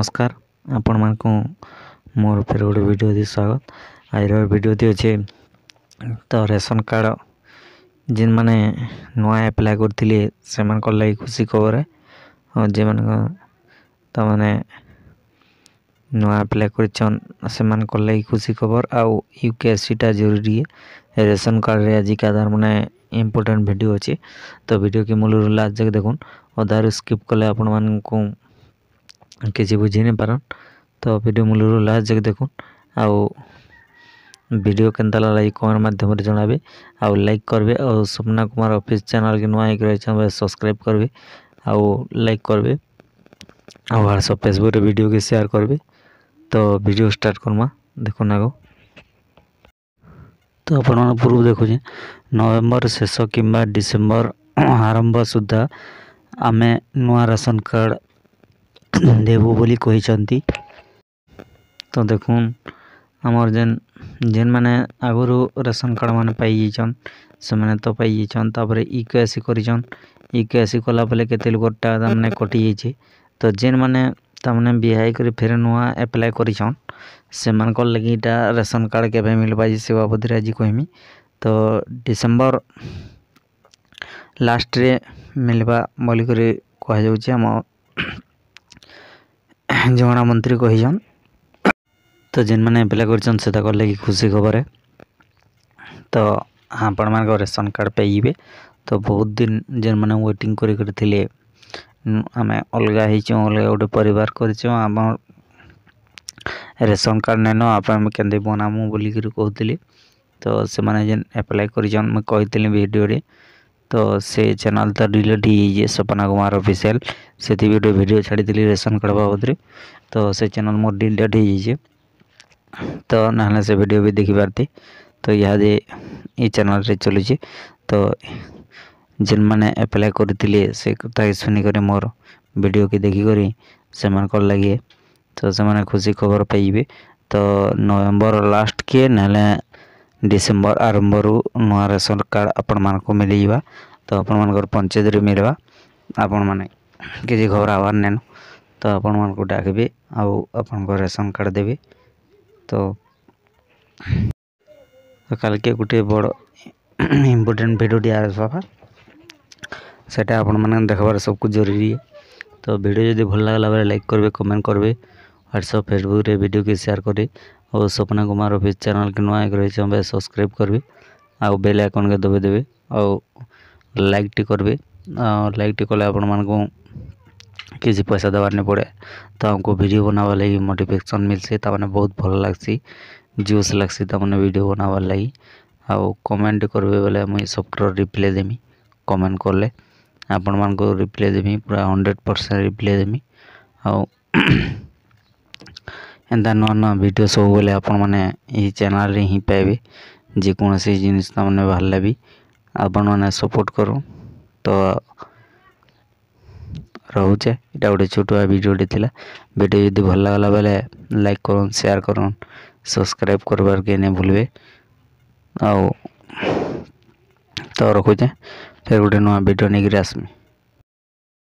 नमस्कार आपण मानकु मोर फिर गोटे वीडियो दी स्वागत। आज वीडियो दी अच्छे तो रेशन कार्ड जिन माने नुआ अप्लाई करथिले से मन को लगी खुशी खबर है और जे मन तो माने नुआ अप्लाई करछन से मन को लगी खुशी खबर। आउ यूकेएससी टा जरूरी है रेशन कार्ड रे आज का तार माने इम्पोर्टेंट वीडियो अच्छे। तो वीडियो के मूल लास्ट जक देखुन अधार स्किप कले आपण मान को किसी बुझी नहीं पारन। तो वीडियो मूल लास्ट जक देखुन आउ वीडियो केनता लगे कमेंट माध्यम रे जणाबे आउ लाइक करबे और स्वप्ना कुमार ऑफिस चैनल के नुआ रही सब्सक्राइब करबे आउ लाइक करबे और व्हाट्सएप फेसबुक रे वीडियो के शेयर करबे। तो वीडियो स्टार्ट करमा देखुन आगो। तो अपन पूर्व देखु नवेम्बर शेष किंबा डिसेम्बर आरंभ सुधा आमे नुआ राशन कार्ड देबू बोली कही। तो देखुन आमर जेन जेन माने आगुरु राशन कार्ड माने पाई जाइछन से माने तो पाई जाइछन। तापर ईकेएससी करिछन ईकेएससी कला पले केते लोकटा माने कटि जाइछे। तो जेन माने तामने बिहाई करे फिर नुआ अप्लाई करिछन से मान को लगिटा राशन कार्ड केबे मिलबा जे सेवा बदरे आज कहमी। तो डिसेम्बर लास्ट रे मिलबा बोली करे कह जाउछे हम जमाना मंत्री कहीजन। तो जेन मैंने अप्लाई कर से लगी खुशी खबर है। तो आपण मान रेशन कार्ड पाइबे। तो बहुत दिन जेन मैंने वेटिंग करें आम अलग अलग गोटे परिवार कर रेशन कार्ड नैन आप के बनामु बोली कहते। तो से मैंने जेन अप्लाई कर वीडियो रे तो से चैनल तो डिलीट ही स्वप्ना कुमार ऑफिशियल से वीडियो छाड़ी रेशन कार्ड बाबद। तो से चैनल मोर डिलीट ही तो ना से वीडियो भी देखी पारती। तो यहाँ ये चैनल रे चलुचे। तो जिन मैंने अप्लाई करथिले से कथा सुनिक मोर वीडियो के देखिक से मन को लगे तो से माने खुशी खबर पाइबे। तो नवेम्बर लास्ट के ना डिसेम्बर आरंभ रु नुआ रेशन कार्ड आपण मान को मिल जावा। तो आपण मान पंचायत रे मिलवा आपण माने किसी खबर आवार नैन। तो आपण मान को डाकबे आउ आपण को रेशन कार्ड देबे। तो कल के गोटे बड़ इम्पोर्टेंट वीडियो आसवा सेटा आपण माने देखबार सब कुछ जरूरी है। तो वीडियो जदि भल लागला बेले लाइक करबे कमेंट करबे व्हाट्सएप फेसबुक रे वीडियो के शेयर करे और स्वप्ना कुमार ऑफिस चैनल के नुआ रही सब्सक्राइब करबे आउ बेल आइकन के दबे देबे और लाइक टी करबे। लाइक टी कले आपण मान को किसी पैसा देवार नहीं पड़े। तो हमको वीडियो बनावा लगी मोटिवेशन मिलसे ताने बहुत भल लागसी जोश लागसी ताने वीडियो बनावा लगी आउ कमेंट करबे बेले मुई सबटर रिप्लाई देमी। कमेंट करले आपण मान को रिप्लाई देमी पूरा 100% रिप्लाई देमी आउ एंता नुआ नुआ वीडियो सब बोले आपण माने ई चैनल रे ही पाइबे जे कोनोसी जिनिस ताने बाहरले भी आपण माने सपोर्ट करो। तो रोचे इटा गोटे छोटा वीडियो थिला। वीडियो यदि भल लागला बेले लाइक करन शेयर करन सब्सक्राइब करबार के नहीं भूलबे। आउ तो रखुचे फिर गोटे नुआ वीडियो नहीं आसमी।